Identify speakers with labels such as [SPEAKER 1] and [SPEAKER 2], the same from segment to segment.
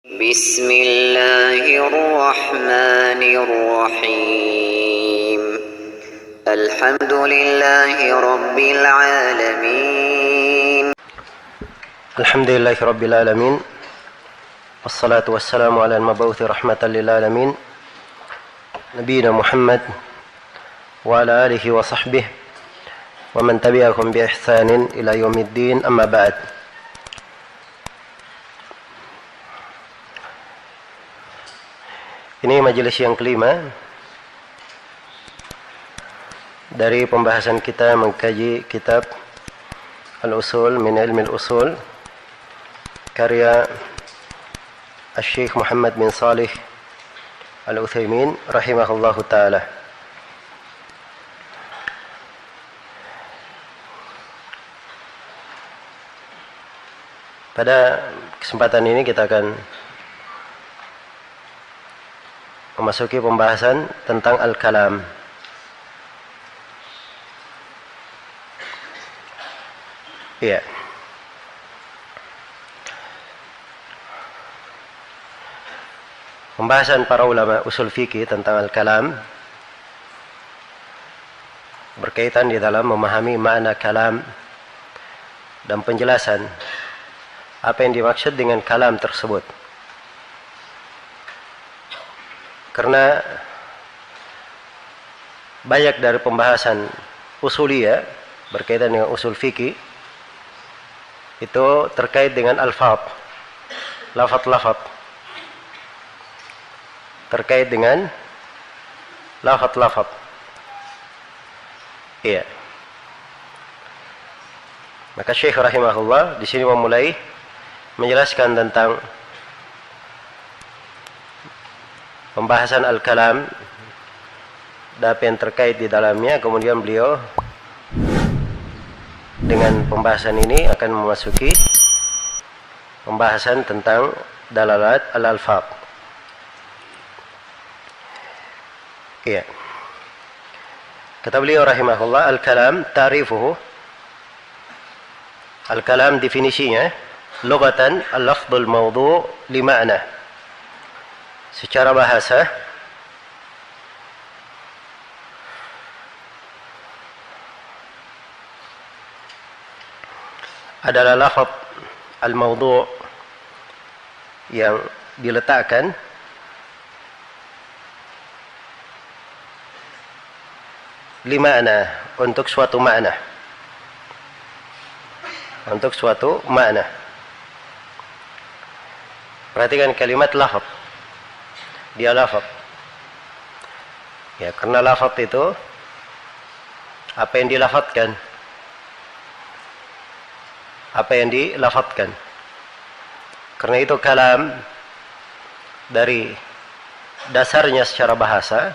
[SPEAKER 1] بسم الله الرحمن الرحيم الحمد لله رب العالمين
[SPEAKER 2] الحمد لله رب العالمين والصلاة والسلام على المبعوث رحمة للعالمين نبينا محمد وعلى آله وصحبه ومن تبعهم بإحسان إلى يوم الدين أما بعد. Ini majelis yang kelima dari pembahasan kita mengkaji kitab Al-Usul min Ilmi Al-Usul karya Syekh Muhammad bin Salih Al-Utsaimin rahimahullahu taala. Pada kesempatan ini kita akan memasuki pembahasan tentang al-kalam. Iya. Pembahasan para ulama usul fikih tentang al-kalam berkaitan di dalam memahami makna kalam dan penjelasan apa yang dimaksud dengan kalam tersebut. Karena banyak dari pembahasan usuliyah berkaitan dengan usul fikih itu terkait dengan alfaz, lafaz-lafaz, terkait dengan lafaz-lafaz. Iya. Maka Syekh rahimahullah di sini memulai menjelaskan tentang pembahasan al-kalam dan apa yang terkait di dalamnya. Kemudian beliau dengan pembahasan ini akan memasuki pembahasan tentang dalalat al-alfaz. Iya. Kata beliau rahimahullah, al-kalam ta'rifuhu, al-kalam definisinya lughatan al-lafdhul mawdu' li ma'na. Secara bahasa adalah lafaz al-mawdu' yang diletakkan li ma'na, untuk suatu makna. Untuk suatu makna. Perhatikan kalimat lafaz. Dia lafaz. Ya, karena lafaz itu apa yang dilafazkan. Apa yang dilafazkan. Karena itu kalam dari dasarnya secara bahasa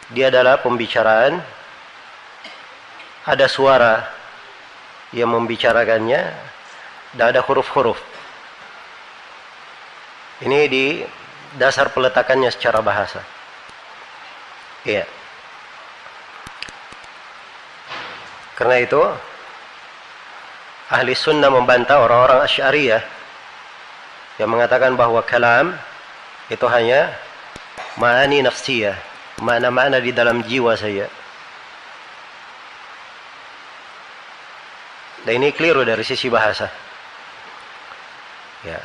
[SPEAKER 2] dia adalah pembicaraan, ada suara yang membicarakannya dan ada huruf-huruf. Ini di dasar peletakannya secara bahasa. Iya. Karena itu ahli sunnah membantah orang-orang Asy'ariyah yang mengatakan bahwa kalam itu hanya ma'ani nafsiyah, makna-makna di dalam jiwa saja. Dan ini keliru dari sisi bahasa. Ya.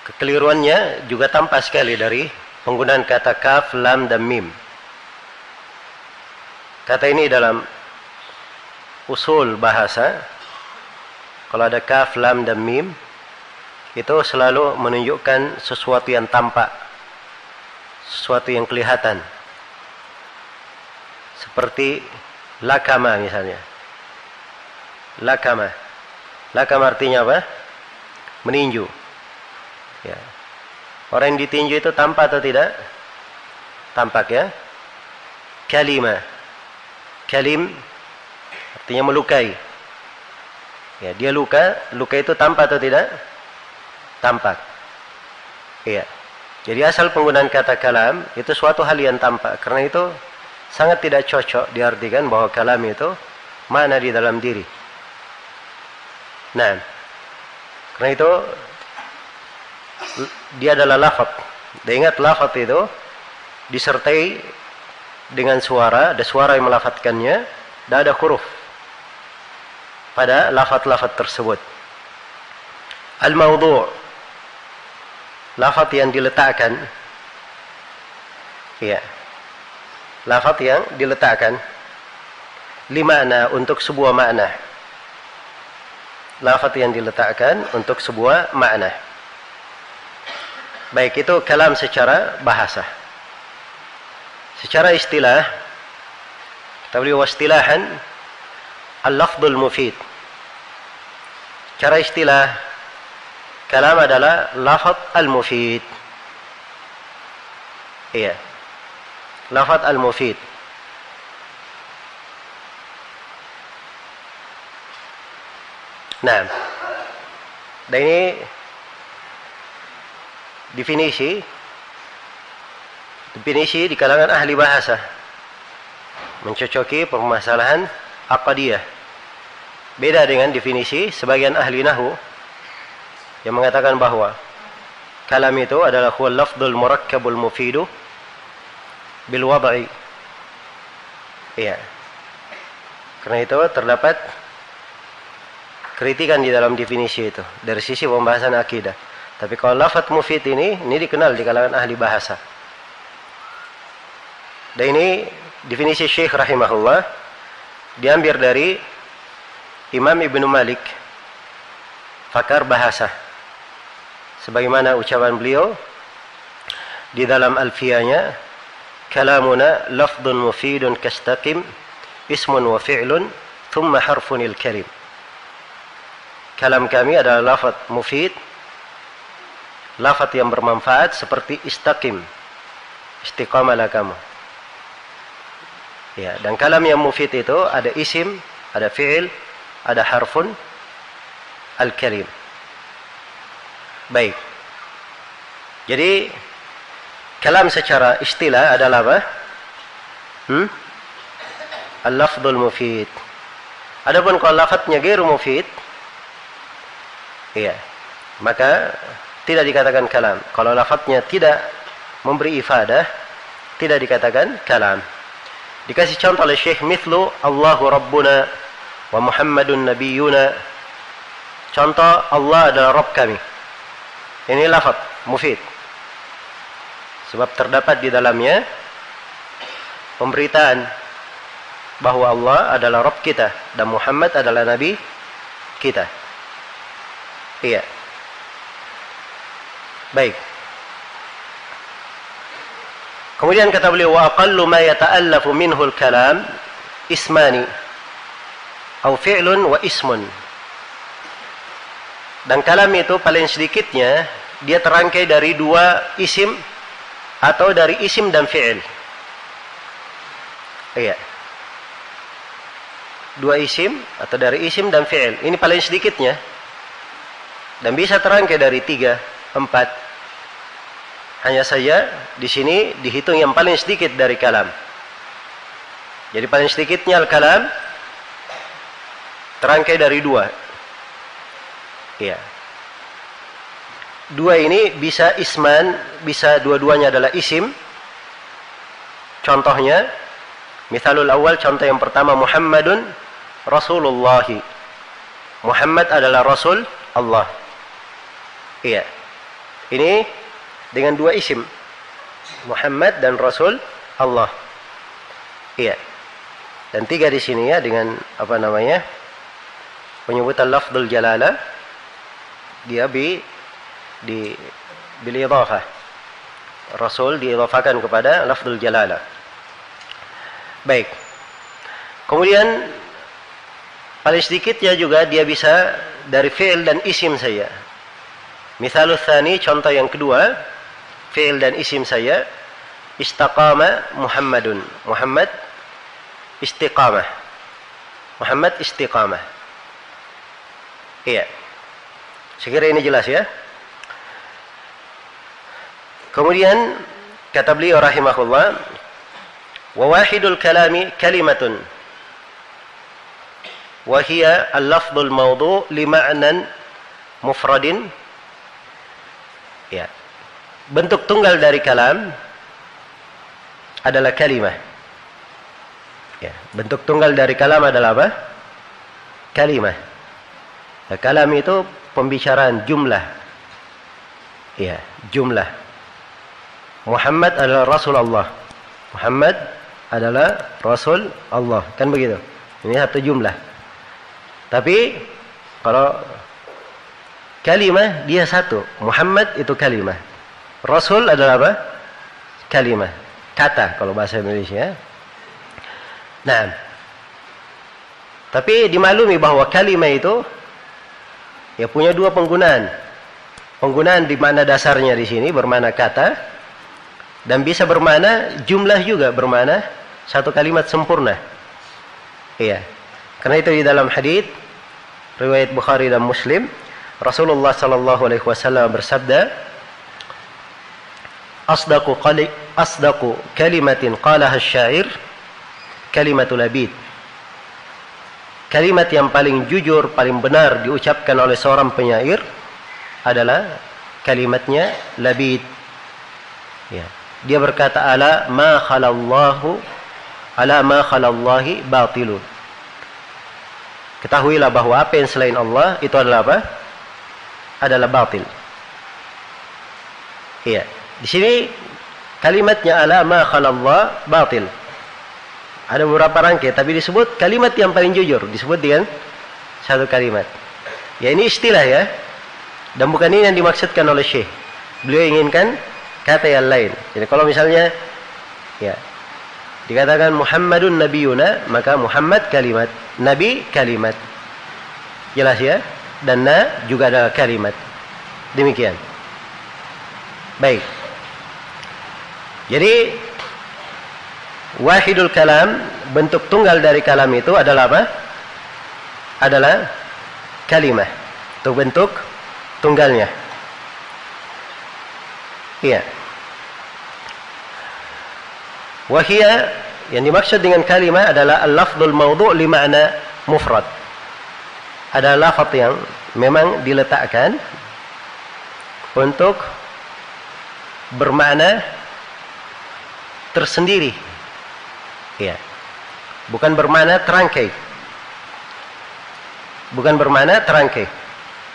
[SPEAKER 2] Kekeliruannya juga tampak sekali dari penggunaan kata kaf, lam, dan mim. Kata ini dalam usul bahasa, kalau ada kaf, lam, dan mim, itu selalu menunjukkan sesuatu yang tampak, sesuatu yang kelihatan. Seperti lakama misalnya. Lakama. Lakama artinya apa? Meninju. Ya. Orang yang ditinju itu tampak atau tidak? Tampak, ya. Kalima. Kalim artinya melukai. Ya, dia luka. Luka itu tampak atau tidak? Tampak. Iya. Jadi asal penggunaan kata kalam itu suatu hal yang tampak. Karena itu sangat tidak cocok diartikan bahwa kalam itu makna di dalam diri. Nah, Karena itu dia adalah lafaz. Dan ingat lafaz itu disertai dengan suara, ada suara yang melafadzkannya, dan ada huruf pada lafaz-lafaz tersebut. Al-mawdu', lafaz yang diletakkan. Ya. Lafaz yang diletakkan limakna, untuk sebuah makna. Lafaz yang diletakkan untuk sebuah makna. Baik, itu kalam secara bahasa. Secara istilah, kita beli wastilahan al-lafdul mufid. Secara istilah, kalam adalah lafaz al-mufid. Iya. Lafaz al-mufid. Nah, dan ini definisi di kalangan ahli bahasa, mencocoki permasalahan aqdiyah. Beda dengan definisi sebagian ahli nahwu yang mengatakan bahwa kalam itu adalah huwal lafdhul murakkabul mufidu bil wad'i. Iya. Karena itu terdapat kritikan di dalam definisi itu dari sisi pembahasan akidah. Tapi kalau lafaz mufid ini dikenal di kalangan ahli bahasa. Dan ini definisi Syekh rahimahullah diambil dari Imam Ibnu Malik, pakar bahasa. Sebagaimana ucapan beliau di dalam alfiyahnya, kalamuna lafdun mufidun kastaqim ismun wa fi'lun thumma harfunil karim. Kalam kami adalah lafaz mufid, lafaz yang bermanfaat seperti istaqim, istiqamalah kamu. Ya, dan kalam yang mufid itu ada isim, ada fi'il, ada harfun al-karim. Baik. Jadi kalam secara istilah adalah apa? Al-lafdhul mufid. Adapun kalau lafadznya ghairu mufid, iya, maka tidak dikatakan kalam. Kalau lafadznya tidak memberi ifadah, tidak dikatakan kalam. Dikasih contoh oleh Syekh, mithlu Allahu Rabbuna wa Muhammadun Nabiyyuna. Contoh, Allah adalah Rabb kami. Ini lafaz mufid. Sebab terdapat di dalamnya pemberitaan bahwa Allah adalah Rabb kita dan Muhammad adalah Nabi kita. Iya. Baik. Kemudian kata beliau, wa aqallu ma yata'allafu minhu al-kalam ismani atau fi'lun wa ismun. Dan kalam itu paling sedikitnya dia terangkai dari dua isim atau dari isim dan fi'il. Iya. Dua isim atau dari isim dan fi'il. Ini paling sedikitnya. Dan bisa terangkai dari 3, 4. Hanya saja di sini dihitung yang paling sedikit dari kalam. Jadi paling sedikitnya al-kalam terangkai dari 2. Iya. 2 ini bisa isman, bisa dua-duanya adalah isim. Contohnya, misalul awal, contoh yang pertama, Muhammadun Rasulullah. Muhammad adalah Rasul Allah. Iya. Ini dengan 2 isim, Muhammad dan Rasul Allah. Iya. Dan 3 di sini ya dengan apa namanya? Penyebutan lafdzul jalalah, dia bil idhafah. Rasul diidhafakan kepada lafdzul jalalah. Baik. Kemudian paling sedikitnya juga dia bisa dari fi'il dan isim saja. Misalul tsani, contoh yang kedua, fi'il dan isim saya, istaqama Muhammadun. Muhammad istiqamah. Muhammad istiqamah. Iya. Sekira ini jelas ya. Kemudian kata beliau rahimahullah, wa wahidul kalami kalimatun wa hiya al-lafdhul mawdu' li ma'nan mufradin. Ya. Bentuk tunggal dari kalam adalah kalimah. Ya, bentuk tunggal dari kalam adalah apa? Kalimah. Nah, kalam itu pembicaraan, jumlah. Ya, jumlah. Muhammad adalah Rasul Allah. Muhammad adalah Rasul Allah. Kan begitu? Ini satu jumlah. Tapi kalau kalimah dia satu. Muhammad itu kalimah. Rasul adalah apa? Kalimah. Kata kalau bahasa Indonesia. Nah, tapi dimaklumi bahwa kalimah itu ya punya dua penggunaan. Penggunaan di mana dasarnya di sini bermakna kata dan bisa bermakna jumlah juga, bermakna satu kalimat sempurna. Iya. Karena itu di dalam hadis riwayat Bukhari dan Muslim, Rasulullah sallallahu alaihi wasallam bersabda, asdaqu kalimatin qalaha asy-syair kalimatul labid. Kalimat yang paling jujur, paling benar diucapkan oleh seorang penyair adalah kalimatnya labid. Ya. Dia berkata ala ma khalallahi batilun. Ketahuilah bahwa apa yang selain Allah itu adalah apa? Adalah batil. Iya. Di sini kalimatnya ala ma khalallah batil. Ada beberapa rangkai, tapi disebut kalimat yang paling jujur, disebut dengan satu kalimat. Ya ini istilah ya, dan bukan ini yang dimaksudkan oleh Syekh. Beliau inginkan kata yang lain. Jadi kalau misalnya ya dikatakan Muhammadun nabiyuna, maka Muhammad kalimat, Nabi kalimat. Jelas ya? Dan na juga adalah kalimat. Demikian. Baik. Jadi wahidul kalam, bentuk tunggal dari kalam itu adalah apa? Adalah kalimah. Itu bentuk tunggalnya. Iya. Wahia, yang dimaksud dengan kalimah adalah al-lafdul mawdu' li ma'na mufrad. Ada lafaz yang memang diletakkan untuk bermakna tersendiri. Ya. Bukan bermakna terangkai. Bukan bermakna terangkai.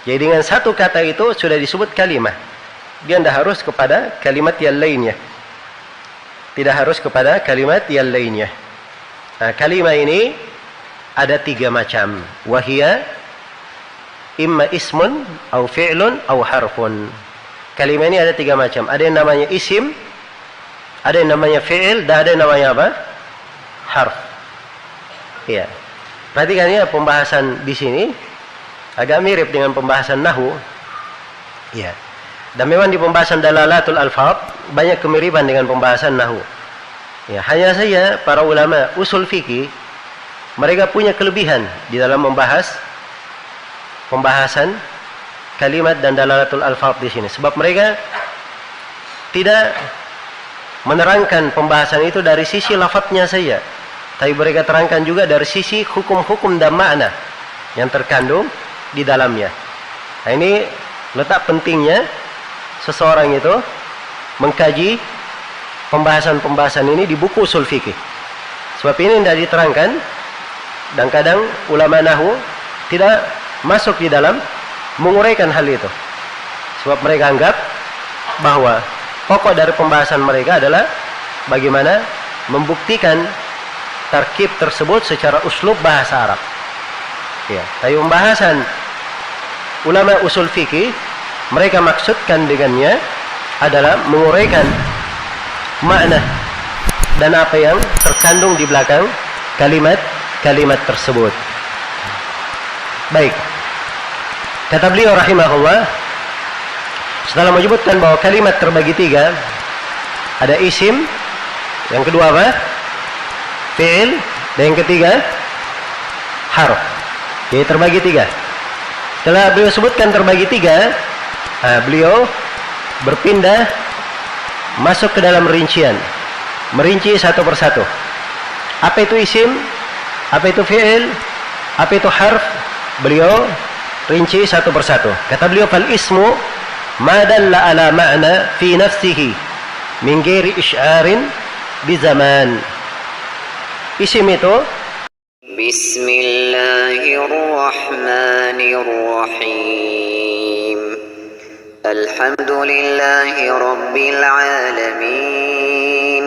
[SPEAKER 2] Jadi dengan satu kata itu sudah disebut kalimah. Dia tidak harus kepada kalimat yang lainnya. Tidak harus kepada kalimat yang lainnya. Nah, kalimah ini ada tiga macam. Wahia imma ismun au fi'lun au harfun. Kalimah ini ada tiga macam. Ada yang namanya isim, ada yang namanya fi'il, dan ada yang namanya apa? Harf. Iya. Perhatikan ya, pembahasan di sini agak mirip dengan pembahasan nahwu. Iya. Dan memang di pembahasan dalalatul alfaz banyak kemiripan dengan pembahasan nahwu. Ya, hanya saja para ulama usul fikih mereka punya kelebihan di dalam membahas pembahasan kalimat dan dalalatul alfaz di sini, sebab mereka tidak menerangkan pembahasan itu dari sisi lafadznya saja, tapi mereka terangkan juga dari sisi hukum-hukum dan makna yang terkandung di dalamnya. Nah, ini letak pentingnya seseorang itu mengkaji pembahasan-pembahasan ini di buku usul fikih. Sebab ini tidak diterangkan, dan kadang ulama nahwu tidak masuk di dalam menguraikan hal itu. Sebab mereka anggap bahwa pokok dari pembahasan mereka adalah bagaimana membuktikan tarkib tersebut secara uslub bahasa Arab. Ya, tapi pembahasan ulama usul fikih mereka maksudkan dengannya adalah menguraikan makna dan apa yang terkandung di belakang kalimat-kalimat tersebut. Baik. Kata beliau rahimahullah, setelah menyebutkan bahwa kalimat terbagi tiga, ada isim, yang kedua apa? Fi'il, dan yang ketiga harf. Jadi terbagi tiga. Setelah beliau sebutkan terbagi tiga, beliau berpindah masuk ke dalam rincian, merinci satu persatu. Apa itu isim? Apa itu fi'il? Apa itu harf? Beliau rinci satu persatu. Kata beliau, fal ismu ma dalla ala ma'na fi nafsihi min ghairi isy'arin bi zaman. Isim itu
[SPEAKER 1] Bismillahirrahmanirrahim. Alhamdulillahi rabbil alamin.